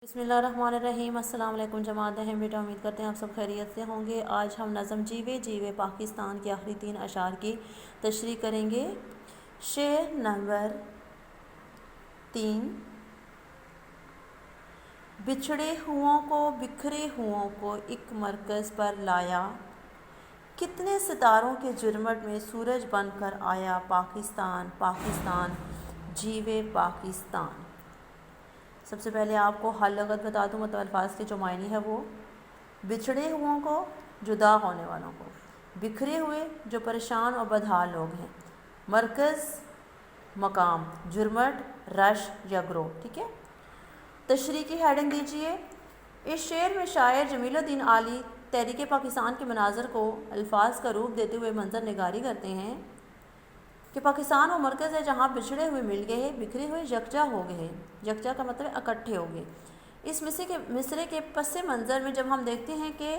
بسم اللہ الرحمن الرحیم۔ السلام علیکم جماعت اہم بیٹا، امید کرتے ہیں آپ سب خیریت سے ہوں گے۔ آج ہم نظم جیوے جیوے پاکستان کے آخری 3 اشعار کی تشریح کریں گے۔ شعر نمبر 3۔ بچھڑے ہوں کو بکھرے ہوں کو ایک مرکز پر لایا، کتنے ستاروں کے جھرمٹ میں سورج بن کر آیا، پاکستان پاکستان جیوے پاکستان۔ سب سے پہلے آپ کو حل لغت بتا دوں، مطلب الفاظ کے جو معنی ہے وہ بچھڑے ہوں کو جدا ہونے والوں کو، بکھرے ہوئے جو پریشان اور بدحال لوگ ہیں، مرکز مقام، جھرمٹ رش یا گروہ۔ ٹھیک ہے، تشریح کی ہیڈنگ دیجئے۔ اس شعر میں شاعر جمیل الدین عالی تحریک پاکستان کے مناظر کو الفاظ کا روپ دیتے ہوئے منظر نگاری کرتے ہیں کہ پاکستان وہ مرکز ہے جہاں بچھڑے ہوئے مل گئے، بکھرے ہوئے یکجا ہو گئے۔ یکجا کا مطلب اکٹھے ہو گئے۔ اس مصرے کے پس منظر میں جب ہم دیکھتے ہیں کہ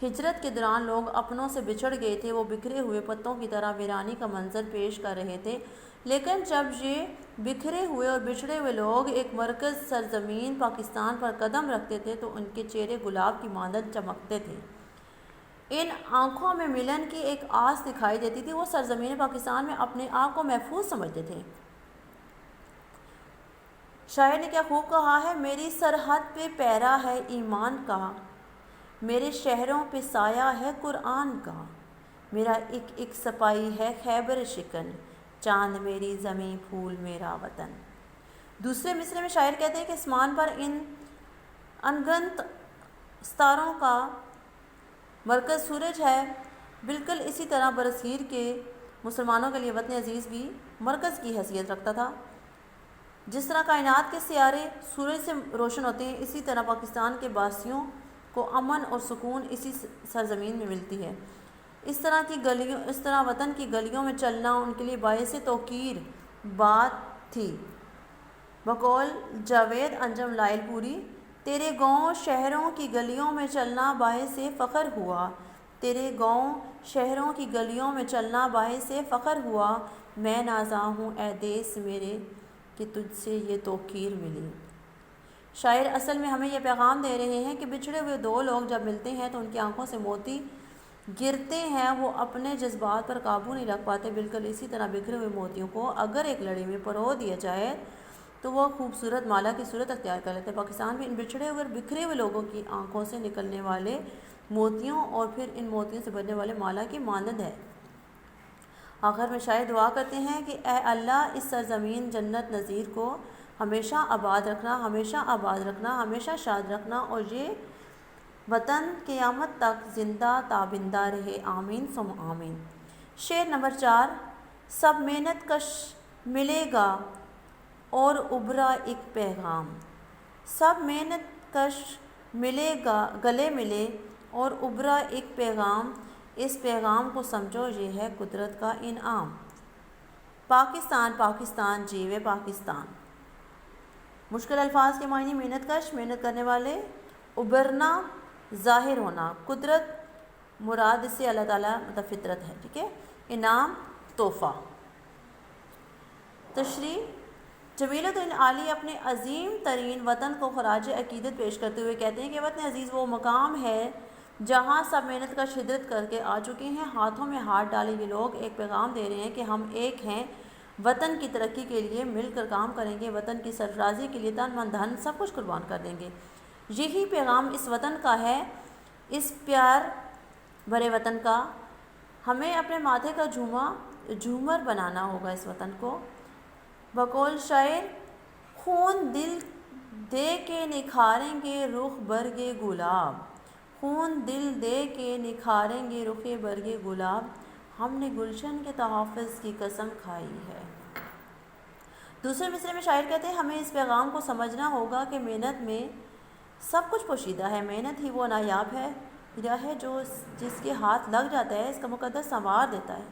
ہجرت کے دوران لوگ اپنوں سے بچھڑ گئے تھے، وہ بکھرے ہوئے پتوں کی طرح ویرانی کا منظر پیش کر رہے تھے، لیکن جب یہ بکھرے ہوئے اور بچھڑے ہوئے لوگ ایک مرکز سرزمین پاکستان پر قدم رکھتے تھے تو ان کے چہرے گلاب کی مانند چمکتے تھے، ان آنکھوں میں ملن کی ایک آس دکھائی دیتی تھی، وہ سرزمین پاکستان میں اپنے آپ کو محفوظ سمجھتے تھے۔ شاعر نے کیا خوب کہا ہے، میری سرحد پہ پیرا ہے ایمان کا، میرے شہروں پہ سایہ ہے قرآن کا، میرا ایک ایک سپاہی ہے خیبر شکن، چاند میری زمیں پھول میرا وطن۔ دوسرے مصرے میں شاعر کہتے ہیں کہ آسمان پر ان انگنت ستاروں کا مرکز سورج ہے، بالکل اسی طرح برصغیر کے مسلمانوں کے لیے وطن عزیز بھی مرکز کی حیثیت رکھتا تھا۔ جس طرح کائنات کے سیارے سورج سے روشن ہوتے ہیں، اسی طرح پاکستان کے باسیوں کو امن اور سکون اسی سرزمین میں ملتی ہے۔ اس طرح وطن کی گلیوں میں چلنا ان کے لیے باعث توقیر بات تھی۔ بقول جاوید انجم لائل پوری، تیرے گاؤں شہروں کی گلیوں میں چلنا باعث فخر ہوا، تیرے گاؤں شہروں کی گلیوں میں چلنا باعث فخر ہوا، میں نازاں ہوں اے دیس میرے کہ تجھ سے یہ توقیر ملی۔ شاعر اصل میں ہمیں یہ پیغام دے رہے ہیں کہ بچھڑے ہوئے دو لوگ جب ملتے ہیں تو ان کی آنکھوں سے موتی گرتے ہیں، وہ اپنے جذبات پر قابو نہیں رکھ پاتے، بالکل اسی طرح بکھرے ہوئے موتیوں کو اگر ایک لڑی میں پرو دیا جائے تو وہ خوبصورت مالا کی صورت اختیار کر لیتے ہیں۔ پاکستان بھی ان بچھڑے ہوئے اور بکھرے ہوئے لوگوں کی آنکھوں سے نکلنے والے موتیوں اور پھر ان موتیوں سے بننے والے مالا کی مانند ہے۔ آخر میں شاعر دعا کرتے ہیں کہ اے اللہ، اس سرزمین جنت نظیر کو ہمیشہ آباد رکھنا، ہمیشہ آباد رکھنا، ہمیشہ شاد رکھنا، اور یہ وطن قیامت تک زندہ تابندہ رہے، آمین ثم آمین۔ شعر نمبر 4۔ سب محنت کش ملے گا اور ابھرا ایک پیغام، سب محنت کش ملے گا گلے ملے اور ابھرا ایک پیغام، اس پیغام کو سمجھو یہ ہے قدرت کا انعام۔ پاکستان پاکستان جیوے پاکستان۔ مشکل الفاظ کے معنی محنت کش، محنت کرنے والے، ابھرنا ظاہر ہونا، قدرت مراد اس سے اللہ تعالیٰ مطلب فطرت ہے۔ ٹھیک ہے، انعام تحفہ۔ تشریح۔ جمیل الدین عالی اپنے عظیم ترین وطن کو خراج عقیدت پیش کرتے ہوئے کہتے ہیں کہ وطن عزیز وہ مقام ہے جہاں سب محنت کش ہجرت کر کے آ چکے ہیں، ہاتھوں میں ہاتھ ڈالے یہ لوگ ایک پیغام دے رہے ہیں کہ ہم ایک ہیں، وطن کی ترقی کے لیے مل کر کام کریں گے، وطن کی سرفرازی کے لیے تن من دھن سب کچھ قربان کر دیں گے۔ یہی پیغام اس وطن کا ہے، اس پیار بھرے وطن کا۔ ہمیں اپنے ماتھے کا جھومر بنانا ہوگا اس وطن کو۔ بقول شاعر، خون دل دے کے نکھاریں گے رخ برگے گلاب، خون دل دے کے نکھاریں گے رخ برگے گلاب، ہم نے گلشن کے تحفظ کی قسم کھائی ہے۔ دوسرے مصرے میں شاعر کہتے ہیں ہمیں اس پیغام کو سمجھنا ہوگا کہ محنت میں سب کچھ پوشیدہ ہے، محنت ہی وہ نایاب ہے جو جس کے ہاتھ لگ جاتا ہے اس کا مقدس سنوار دیتا ہے۔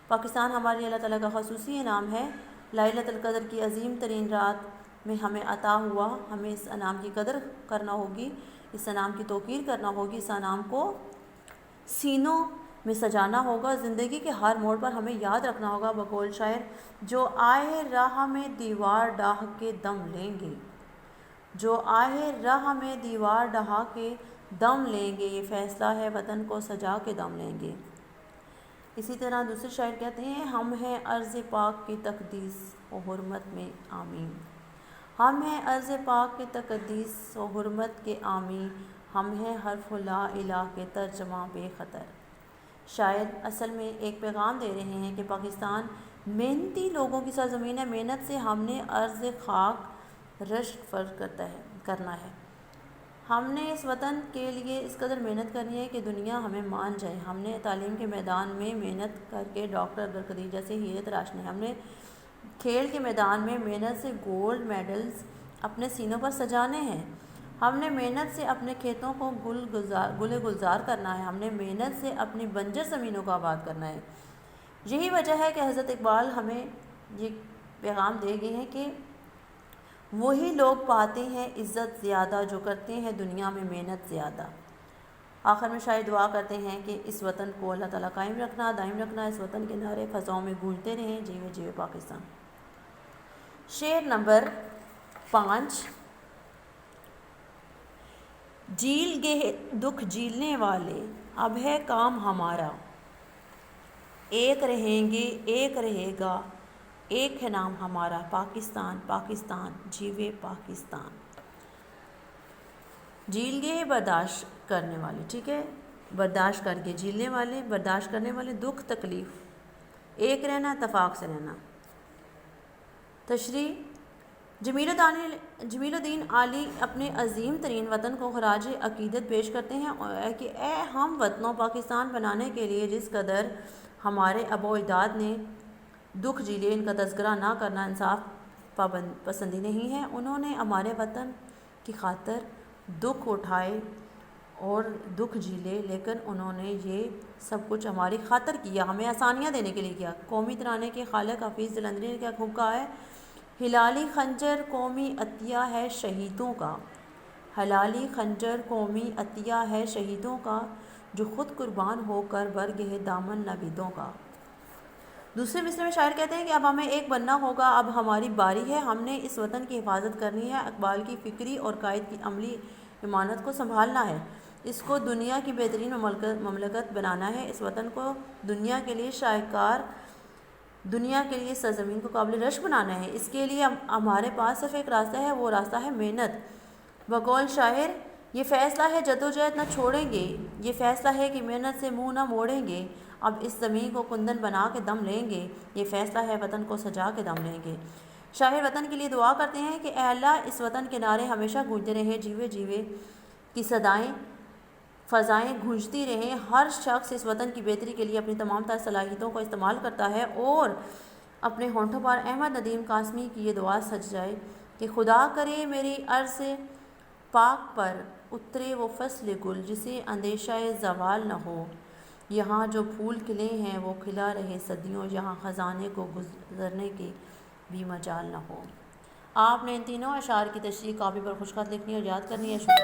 پاکستان ہمارے لیے اللہ تعالیٰ کا خصوصی انعام ہے، ليلۃ القدر کی عظیم ترین رات میں ہمیں عطا ہوا، ہمیں اس انعام کی قدر کرنا ہوگی، اس انعام کی توقیر کرنا ہوگی، اس انعام کو سینوں میں سجانا ہوگا، زندگی کے ہر موڑ پر ہمیں یاد رکھنا ہوگا۔ بقول شاعر، جو آئے راہ میں دیوار ڈاہ کے دم لیں گے، جو آہے راہ میں دیوار ڈھا کے دم لیں گے، یہ فیصلہ ہے وطن کو سجا کے دم لیں گے۔ اسی طرح دوسرے شاعر کہتے ہیں، ہم ہیں عرض پاک کی تقدیس و حرمت میں آمین، ہم ہیں عرض پاک کی تقدیس و حرمت کے آمین، ہم ہیں حرف لا الہ کے ترجمہ بے خطر۔ شاعر اصل میں ایک پیغام دے رہے ہیں کہ پاکستان محنتی لوگوں کی سرزمین ہے، محنت سے ہم نے عرض خاک رشک فرض کرنا ہے، ہم نے اس وطن کے لیے اس قدر محنت کرنی ہے کہ دنیا ہمیں مان جائے۔ ہم نے تعلیم کے میدان میں محنت کر کے ڈاکٹر عبدالقدیر جیسے ہیرے تراشنے ہیں، ہم نے کھیل کے میدان میں محنت سے گولڈ میڈلز اپنے سینوں پر سجانے ہیں، ہم نے محنت سے اپنے کھیتوں کو گل گلزار کرنا ہے، ہم نے محنت سے اپنی بنجر زمینوں کو آباد کرنا ہے۔ یہی وجہ ہے کہ حضرت اقبال ہمیں یہ پیغام دے گئے ہیں کہ وہی لوگ پاتے ہیں عزت زیادہ جو کرتے ہیں دنیا میں محنت زیادہ۔ آخر میں شاعر دعا کرتے ہیں کہ اس وطن کو اللہ تعالیٰ قائم رکھنا، دائم رکھنا، اس وطن کے نعرے فضاؤں میں گونجتے رہیں، جیوے جیوے پاکستان۔ شعر نمبر 5۔ جیل گئے دکھ جیلنے والے، اب ہے کام ہمارا، ایک رہیں گے ایک رہے گا، ایک ہے نام ہمارا، پاکستان پاکستان جیوے پاکستان۔ جیل گئے برداشت کرنے والے، ٹھیک ہے، برداشت کر کے جیلنے والے، برداشت کرنے والے، دکھ تکلیف، ایک رہنا، اتفاق سے رہنا۔ تشریح: جمیل الدین عالی اپنے عظیم ترین وطن کو خراج عقیدت پیش کرتے ہیں کہ اے ہم وطنوں، پاکستان بنانے کے لیے جس قدر ہمارے آباء و اجداد نے دکھ جیلے، ان کا تذکرہ نہ کرنا انصاف پسندی نہیں ہے۔ انہوں نے ہمارے وطن کی خاطر دکھ اٹھائے اور دکھ جیلے، لیکن انہوں نے یہ سب کچھ ہماری خاطر کیا، ہمیں آسانیاں دینے کے لیے کیا۔ قومی ترانے کے خالق حفیظ جلندری نے کیا خوب کہا ہے، ہلالی خنجر قومی عطیہ ہے شہیدوں کا، ہلالی خنجر قومی عطیہ ہے شہیدوں کا، جو خود قربان ہو کر بھر گئے دامن نویدوں کا۔ دوسرے مصرعے میں شاعر کہتے ہیں کہ اب ہمیں ایک بننا ہوگا، اب ہماری باری ہے، ہم نے اس وطن کی حفاظت کرنی ہے، اقبال کی فکری اور قائد کی عملی امانت کو سنبھالنا ہے، اس کو دنیا کی بہترین مملکت بنانا ہے، اس وطن کو دنیا کے لیے شاہکار، دنیا کے لیے سرزمین کو قابل رشک بنانا ہے۔ اس کے لیے ہمارے پاس صرف ایک راستہ ہے، وہ راستہ ہے محنت۔ بقول شاعر، یہ فیصلہ ہے جدوجہد نہ چھوڑیں گے، یہ فیصلہ ہے کہ محنت سے منہ نہ موڑیں گے، اب اس زمین کو کندن بنا کے دم لیں گے، یہ فیصلہ ہے وطن کو سجا کے دم لیں گے۔ شاعر وطن کے لیے دعا کرتے ہیں کہ اے اللہ، اس وطن کے نعرے ہمیشہ گونجتے رہیں، جیوے جیوے کی صدائیں فضائیں گونجتی رہیں، ہر شخص اس وطن کی بہتری کے لیے اپنی تمام تر صلاحیتوں کو استعمال کرتا ہے، اور اپنے ہونٹوں پر احمد ندیم قاسمی کی یہ دعا سج جائے کہ خدا کرے میری عرض پاک پر اترے وہ فصل گل جسے اندیشہ زوال نہ ہو، یہاں جو پھول کھلے ہیں وہ کھلا رہے صدیوں، یہاں خزانے کو گزرنے کے بھی مجال نہ ہو۔ آپ نے ان تینوں اشعار کی تشریح کاپی پر خوش خط لکھنی اور یاد کرنی ہے۔ شکریہ۔